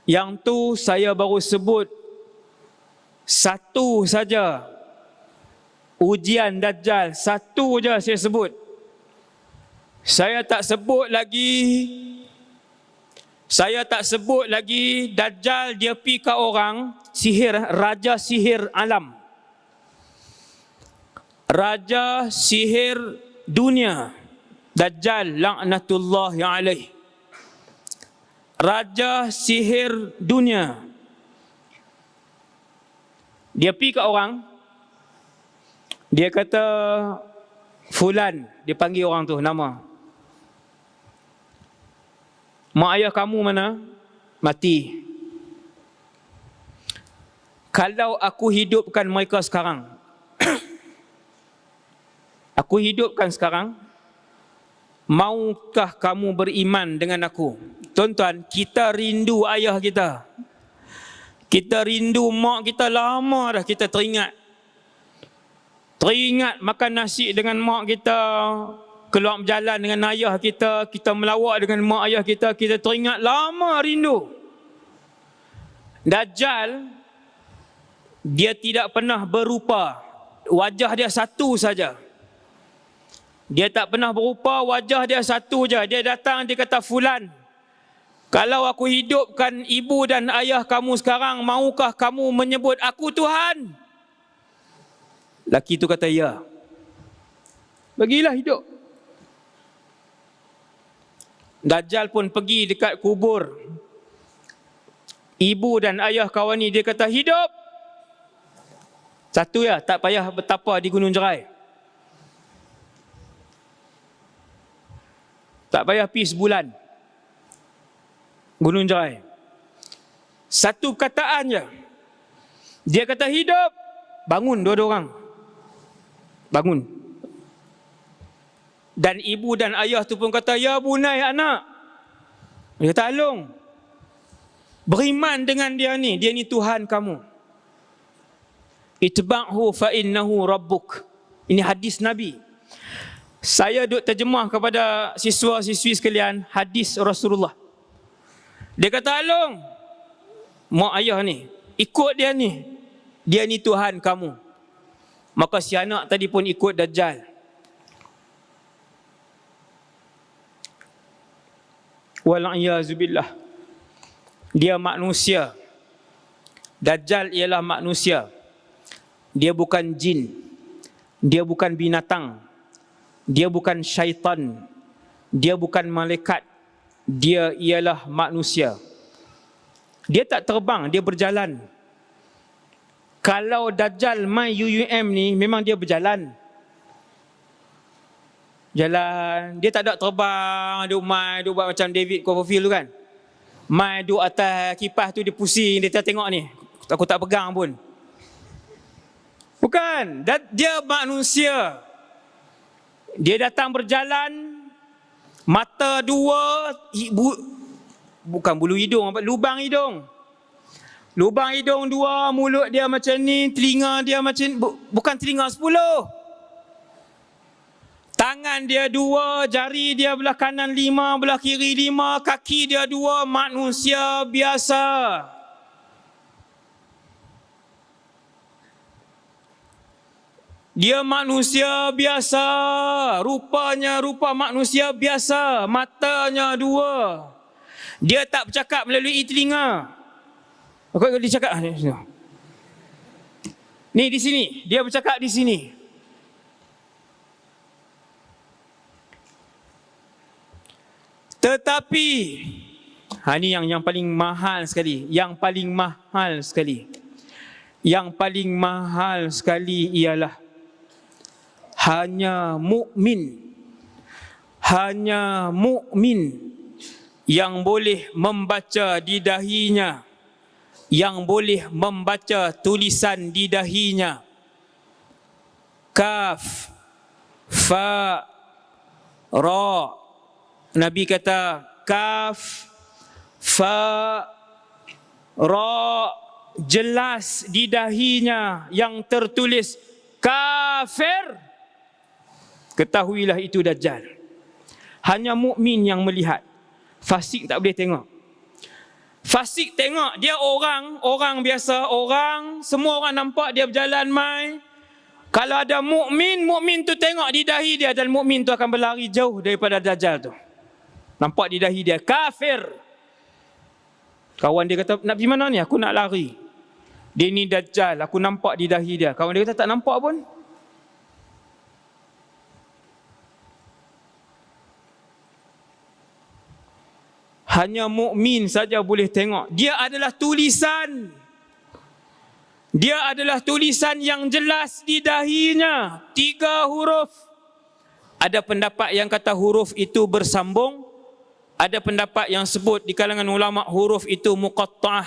Yang tu saya baru sebut satu saja. Ujian Dajjal, satu je saya sebut. Saya tak sebut lagi Dajjal dia pi ke orang sihir, raja sihir alam. Raja sihir dunia. Dajjal laknatullahi alaih. Raja sihir dunia. Dia pi ke orang. Dia kata Fulan, dia panggil orang tu nama. Mak ayah kamu mana? Mati. Kalau aku hidupkan mereka sekarang, aku hidupkan sekarang, maukah kamu beriman dengan aku? Tuan-tuan, kita rindu ayah kita. Kita rindu mak kita, lama dah kita teringat. Teringat makan nasi dengan mak kita, keluar berjalan dengan ayah kita, kita melawat dengan mak ayah kita, kita teringat, lama rindu. Dajjal, dia tidak pernah berupa, wajah dia satu saja. Dia tak pernah berupa, wajah dia satu saja. Dia datang, dia kata, Fulan, kalau aku hidupkan ibu dan ayah kamu sekarang, maukah kamu menyebut aku Tuhan? Laki itu kata, ya. Bagilah hidup. Dajjal pun pergi dekat kubur ibu dan ayah kawan ni. Dia kata, hidup. Satu ya, tak payah bertapa di Gunung Jerai. Tak payah pergi sebulan Gunung Jerai. Satu kataan je. Dia kata, hidup. Bangun dua-dua orang. Bangun. Dan ibu dan ayah tu pun kata, ya bunai anak. Dia kata, Alung, beriman dengan dia ni Tuhan kamu. Itba'hu fa innahu rabbuk. Ini hadis Nabi. Saya duk terjemah kepada siswa-siswi sekalian hadis Rasulullah. Dia kata, Alung, mak ayah ni, ikut dia ni Tuhan kamu. Maka si anak tadi pun ikut Dajjal. Wal'iyazubillah. Dia manusia. Dajjal ialah manusia. Dia bukan jin. Dia bukan binatang. Dia bukan syaitan. Dia bukan malaikat. Dia ialah manusia. Dia tak terbang, dia berjalan. Kalau Dajjal main UUM ni, memang dia berjalan. Jalan. Dia tak ada terbang, dia main, dia buat macam David Copperfield tu kan. Main duduk atas kipas tu, dia pusing, dia tengok ni. Aku tak pegang pun. Bukan. Dia manusia. Dia datang berjalan, mata dua, bukan bulu hidung, lubang hidung. Lubang hidung dua, mulut dia macam ni, telinga dia macam, bukan telinga 10. Tangan dia 2, jari dia belah kanan 5, belah kiri 5, kaki dia 2, manusia biasa. Dia manusia biasa, rupanya rupa manusia biasa, matanya 2. Dia tak bercakap melalui telinga. Dia cakap ni di sini, dia bercakap di sini. Tetapi ini yang paling mahal sekali, yang paling mahal sekali. Yang paling mahal sekali ialah hanya mukmin yang boleh membaca di dahinya, yang boleh membaca tulisan di dahinya. Kaf, fa, ra. Nabi kata kaf, fa, ra, jelas di dahinya yang tertulis kafir. Ketahuilah itu Dajjal. Hanya mukmin yang melihat. Fasik tak boleh tengok. Fasik tengok, dia orang biasa, semua orang nampak dia berjalan mai. Kalau ada mukmin tu tengok di dahi dia, dan mukmin tu akan berlari jauh daripada Dajjal tu. Nampak di dahi dia kafir. Kawan dia kata, nak pergi mana ni? Aku nak lari. Dia ni Dajjal, aku nampak di dahi dia. Kawan dia kata, tak nampak pun. Hanya mukmin saja boleh tengok. Dia adalah tulisan. Dia adalah tulisan yang jelas di dahinya. 3 huruf. Ada pendapat yang kata huruf itu bersambung. Ada pendapat yang sebut di kalangan ulama huruf itu muqatta'ah.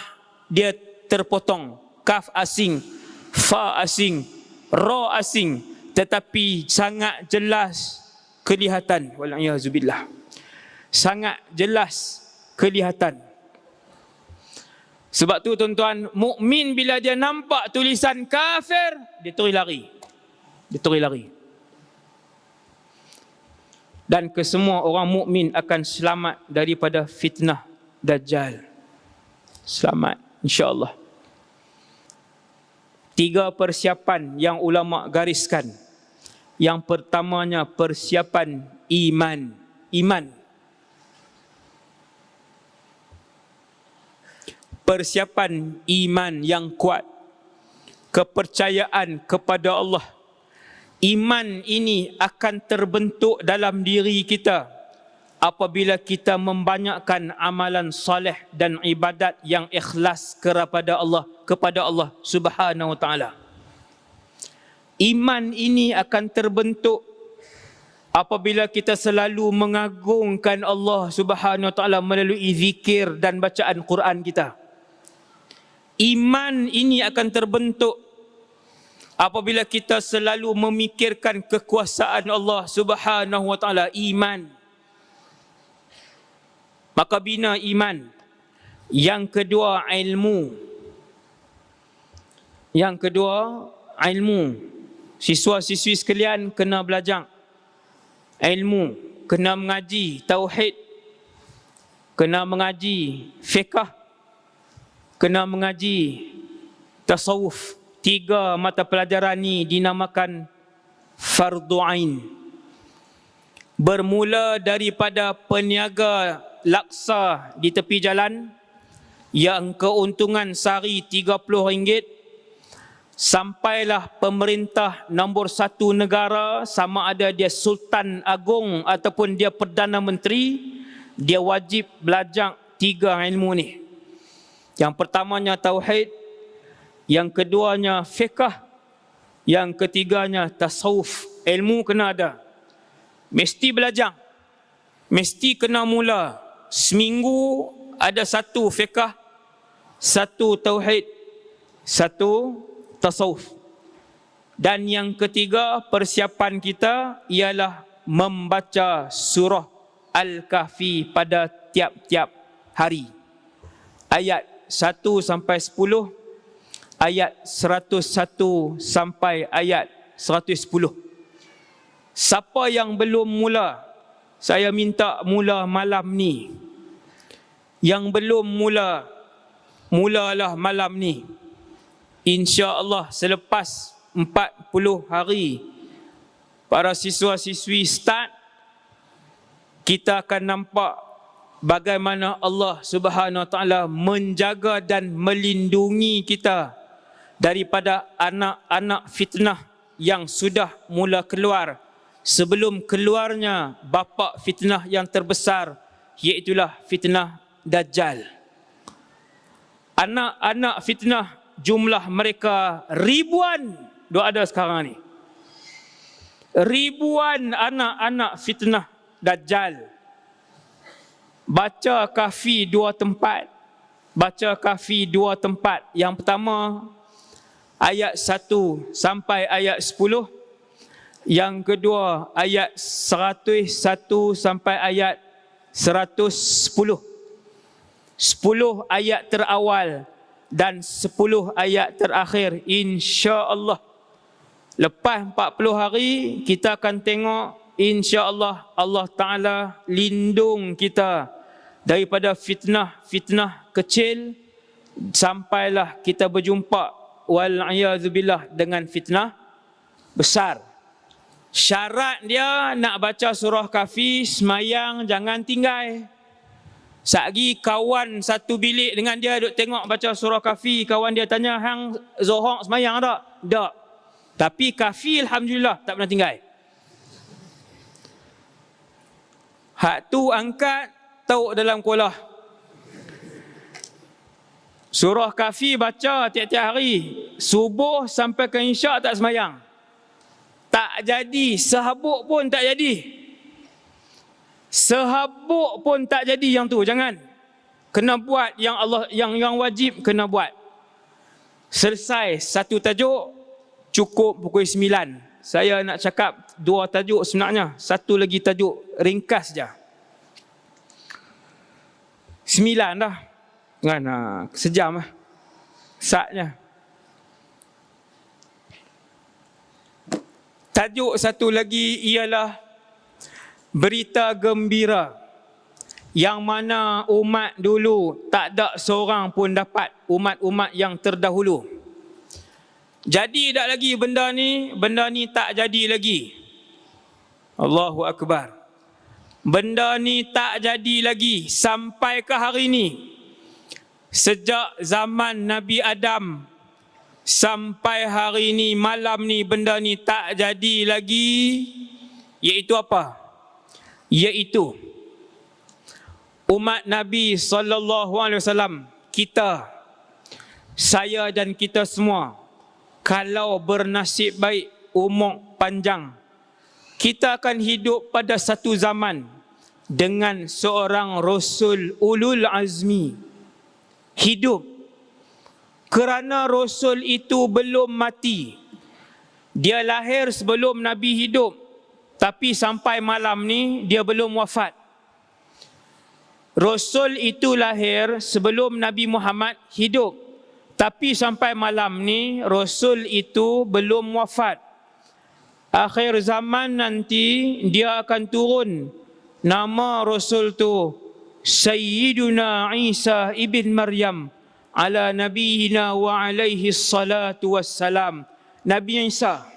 Dia terpotong. Kaf asing, fa asing, ra asing. Tetapi sangat jelas kelihatan. Wal'iyazubillah. Sangat jelas kelihatan. Sebab tu tuan-tuan, mukmin bila dia nampak tulisan kafir, dia terus lari. Dan kesemua orang mukmin akan selamat daripada fitnah Dajjal. Selamat, insya-Allah. 3 persiapan yang ulama gariskan. Yang pertamanya persiapan iman. Persiapan iman yang kuat, kepercayaan kepada Allah. Iman ini akan terbentuk dalam diri kita apabila kita membanyakkan amalan soleh dan ibadat yang ikhlas kepada Allah Subhanahu wa taala. Iman ini akan terbentuk apabila kita selalu mengagungkan Allah Subhanahu wa taala melalui zikir dan bacaan Quran kita. Iman ini akan terbentuk apabila kita selalu memikirkan kekuasaan Allah Subhanahu wa taala. Iman. Maka bina iman. Yang kedua ilmu. Siswa-siswi sekalian kena belajar ilmu, kena mengaji tauhid, kena mengaji fiqh, kena mengaji tasawuf. 3 mata pelajaran ni dinamakan fardu ain. Bermula daripada peniaga laksa di tepi jalan yang keuntungan sehari RM30, sampailah pemerintah nombor 1 negara, sama ada dia Sultan Agung ataupun dia Perdana Menteri, dia wajib belajar 3 ilmu ni. Yang pertamanya tauhid, yang keduanya fiqh, yang ketiganya tasawuf. Ilmu kena ada. Mesti belajar. Mesti kena mula. Seminggu ada 1 fiqh, 1 tauhid, 1 tasawuf. Dan yang ketiga persiapan kita ialah membaca surah Al-Kahfi pada tiap-tiap hari. Ayat 1 sampai 10, ayat 101 sampai ayat 110. Siapa yang belum mula, saya minta mula malam ni. Yang belum mula, mulalah malam ni. InsyaAllah selepas 40 hari para siswa-siswi start, kita akan nampak bagaimana Allah Subhanahu Wa Taala menjaga dan melindungi kita daripada anak-anak fitnah yang sudah mula keluar sebelum keluarnya bapa fitnah yang terbesar, iaitulah fitnah Dajjal. Anak-anak fitnah jumlah mereka ribuan ada sekarang ni. Ribuan anak-anak fitnah Dajjal. Baca Kahfi 2 tempat. Baca Kahfi 2 tempat. Yang pertama ayat 1 sampai ayat 10. Yang kedua ayat 101 sampai ayat 110. 10 ayat terawal dan 10 ayat terakhir, insya-Allah. Lepas 40 hari kita akan tengok, insya-Allah Allah Taala lindung kita daripada fitnah-fitnah kecil sampailah kita berjumpa wal a'yadzubillah dengan fitnah besar. Syarat dia nak baca surah Kahfi, semayang jangan tinggal. Satgi kawan satu bilik dengan dia duk tengok baca surah Kahfi, kawan dia tanya, hang Zohor semayang tak? Tak. Tapi Kahfi alhamdulillah tak pernah tinggal. Hak tu angkat tauk dalam kuala. Surah Kahfi baca tiap-tiap hari, subuh sampai ke isyak tak semayang. Tak jadi, sehabuk pun tak jadi. Sehabuk pun tak jadi yang tu, jangan. Kena buat yang Allah yang wajib kena buat. Selesai satu tajuk cukup pukul 9. Saya nak cakap 2 tajuk sebenarnya, satu lagi tajuk ringkas je. 9 dah. Kan sejam lah. Saatnya. Tajuk satu lagi ialah berita gembira, yang mana umat dulu tak ada seorang pun dapat, umat-umat yang terdahulu. Jadi tak lagi benda ni tak jadi lagi. Allahu Akbar. Benda ni tak jadi lagi sampai ke hari ni. Sejak zaman Nabi Adam sampai hari ni, malam ni, benda ni tak jadi lagi. Iaitu apa? Iaitu umat Nabi SAW, kita, saya dan kita semua, kalau bernasib baik, umur panjang, kita akan hidup pada satu zaman dengan seorang Rasul Ulul Azmi hidup. Kerana Rasul itu belum mati. Dia lahir sebelum Nabi hidup, tapi sampai malam ni dia belum wafat. Rasul itu lahir sebelum Nabi Muhammad hidup, tapi sampai malam ni Rasul itu belum wafat. Akhir zaman nanti dia akan turun. Nama Rasul tu Sayyiduna Isa ibn Maryam ala nabiyina wa alaihi salatu wassalam. Nabi Isa.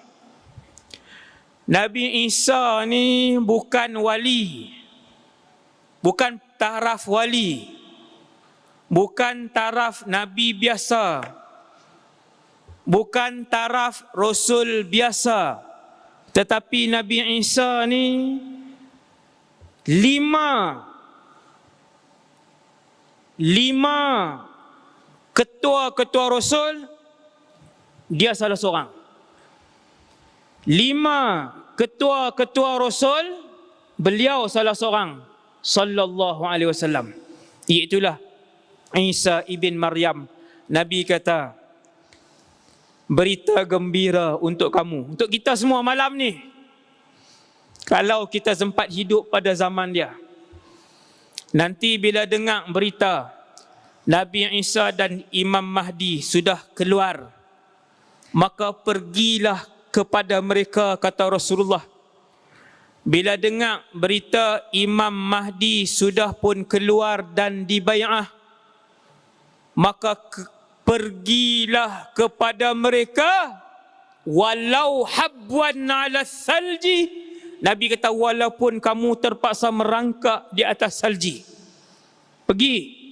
Nabi Isa ni bukan wali, bukan taraf wali, bukan taraf Nabi biasa, bukan taraf Rasul biasa, tetapi Nabi Isa ni lima ketua-ketua Rasul, dia salah seorang. 5 ketua-ketua Rasul, beliau salah seorang, sallallahu alaihi wasallam. Iaitulah Isa ibn Maryam. Nabi kata, berita gembira untuk kamu, untuk kita semua malam ni, kalau kita sempat hidup pada zaman dia. Nanti bila dengar berita Nabi Isa dan Imam Mahdi sudah keluar, maka pergilah kepada mereka, kata Rasulullah, bila dengar berita Imam Mahdi sudah pun keluar dan dibai'ah, maka pergilah kepada mereka walau habwan ala salji. Nabi kata walaupun kamu terpaksa merangkak di atas salji, pergi.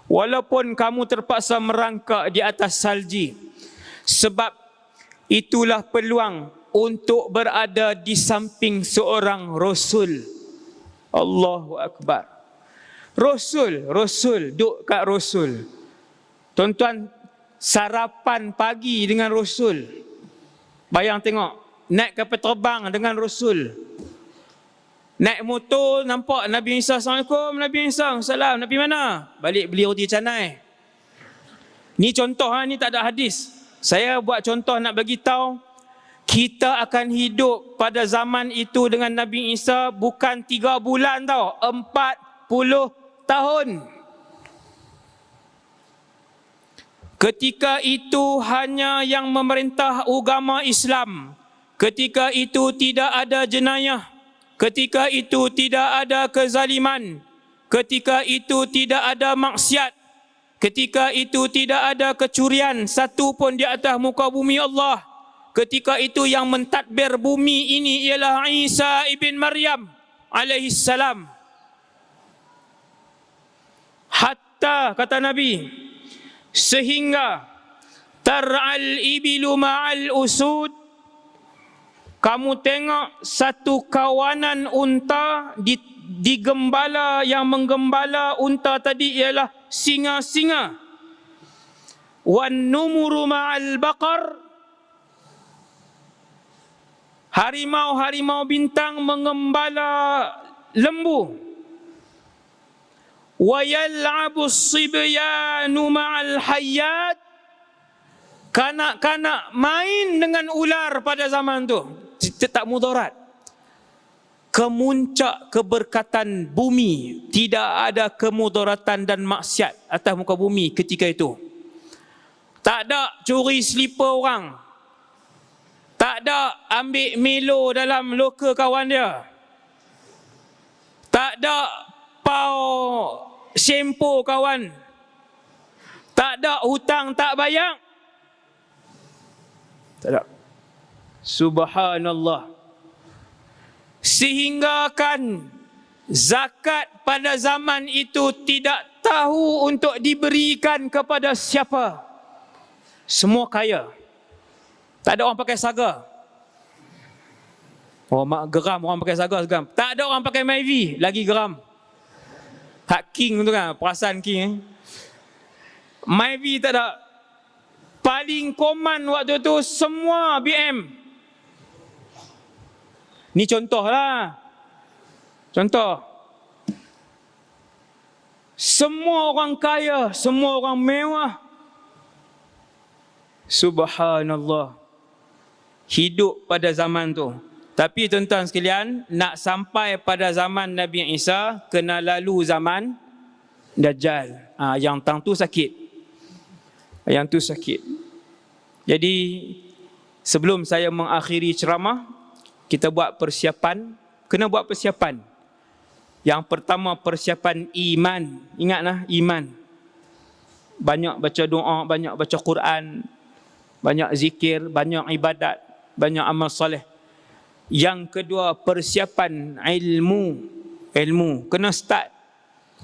Walaupun kamu terpaksa merangkak di atas salji, sebab itulah peluang untuk berada di samping seorang Rasul. Allahu Akbar. Rasul, duduk kat Rasul. Tuan-tuan, sarapan pagi dengan Rasul. Bayang tengok, naik kapal terbang dengan Rasul. Naik motor, nampak Nabi Isa, Assalamualaikum, Nabi Isa, salam, Nabi mana? Balik beli roti canai. Ni contoh, ni tak ada hadis. Saya buat contoh nak bagi tahu, kita akan hidup pada zaman itu dengan Nabi Isa bukan 3 bulan tau, 40 tahun. Ketika itu hanya yang memerintah agama Islam. Ketika itu tidak ada jenayah. Ketika itu tidak ada kezaliman. Ketika itu tidak ada maksiat. Ketika itu tidak ada kecurian satu pun di atas muka bumi Allah. Ketika itu yang mentadbir bumi ini ialah Isa ibn Maryam alaihi salam. Hatta, kata Nabi, sehingga tar'al ibilu ma'al usud, kamu tengok satu kawanan unta digembala, yang menggembala unta tadi ialah singa-singa. Wan numuru ma'al baqar, harimau-harimau bintang mengembala lembu. Wa yal'abu as-sibyanu ma'al hayyat, kanak-kanak main dengan ular pada zaman tu. Tak mudarat. Kemuncak keberkatan bumi, tidak ada kemudaratan dan maksiat atas muka bumi ketika itu. Tak ada curi selipar orang. Tak ada ambil Milo dalam loka kawan dia. Tak ada pau sempo kawan. Tak ada hutang tak bayar. Tak ada. Subhanallah. Sehingga kan zakat pada zaman itu tidak tahu untuk diberikan kepada siapa. Semua kaya. Tak ada orang pakai saga. Oh, mak geram orang pakai saga geram. Tak ada orang pakai Myvi, lagi geram. Hak king tu kan, perasaan king. Myvi tak ada. Paling koman waktu tu semua BM. Ni contoh lah. Contoh. Semua orang kaya, semua orang mewah. Subhanallah. Hidup pada zaman tu. Tapi tuan-tuan sekalian, nak sampai pada zaman Nabi Isa, kena lalu zaman Dajjal. Yang tang tu sakit. Yang tu sakit. Jadi, sebelum saya mengakhiri ceramah, kita buat persiapan. Kena buat persiapan. Yang pertama, persiapan iman. Ingatlah, iman. Banyak baca doa, banyak baca Quran, banyak zikir, banyak ibadat, banyak amal soleh. Yang kedua, persiapan ilmu. Ilmu. Kena start.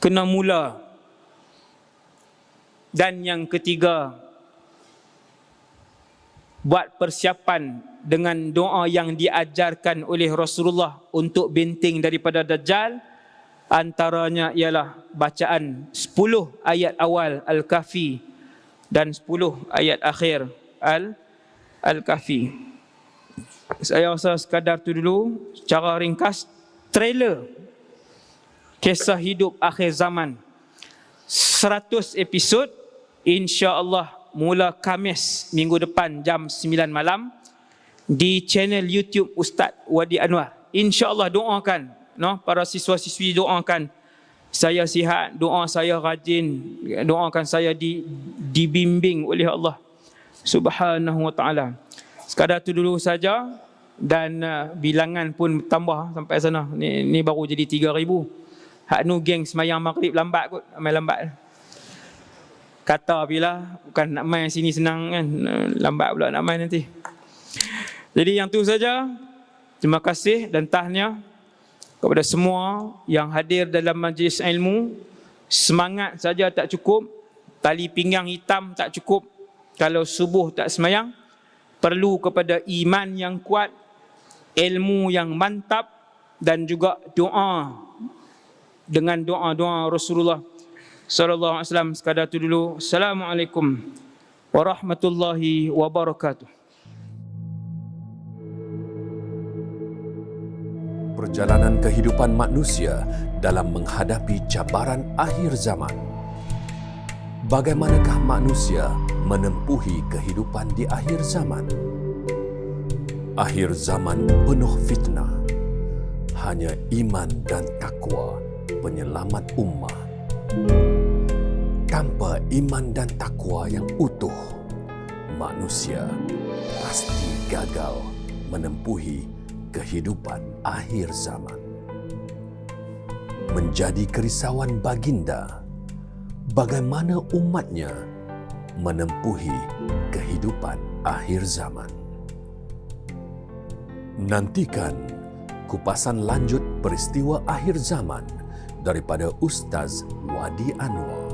Kena mula. Dan yang ketiga, buat persiapan dengan doa yang diajarkan oleh Rasulullah untuk benteng daripada Dajjal. Antaranya ialah bacaan 10 ayat awal Al-Kahfi dan 10 ayat akhir Al-Kahfi. Saya rasa sekadar tu dulu, secara ringkas, trailer kisah hidup akhir zaman. 100 episod, insya-Allah mula Khamis minggu depan jam 9 malam di channel YouTube Ustaz Wadi Anwar. InsyaAllah doakan, para siswa-siswi doakan saya sihat, doa saya rajin, doakan saya dibimbing oleh Allah Subhanahu wa ta'ala. Sekadar itu dulu saja. dan bilangan pun bertambah sampai sana. Ni baru jadi 3,000. Hak nu geng semayang maghrib lambat kot, main lambat. Kata bila bukan nak main sini senang kan, lambat pula nak main nanti. Jadi yang tu saja. Terima kasih dan tahniah kepada semua yang hadir dalam majlis ilmu. Semangat saja tak cukup, tali pinggang hitam tak cukup. Kalau subuh tak semayang, perlu kepada iman yang kuat, ilmu yang mantap dan juga doa. Dengan doa-doa Rasulullah sallallahu alaihi wasallam. Sekadar itu dulu. Assalamualaikum warahmatullahi wabarakatuh. Perjalanan kehidupan manusia dalam menghadapi cabaran akhir zaman. Bagaimanakah manusia menempuhi kehidupan di akhir zaman? Akhir zaman penuh fitnah. Hanya iman dan takwa penyelamat ummah. Tanpa iman dan takwa yang utuh, manusia pasti gagal menempuhi kehidupan akhir zaman. Menjadi kerisauan baginda, bagaimana umatnya menempuhi kehidupan akhir zaman. Nantikan kupasan lanjut peristiwa akhir zaman daripada Ustaz Wadi Anwar.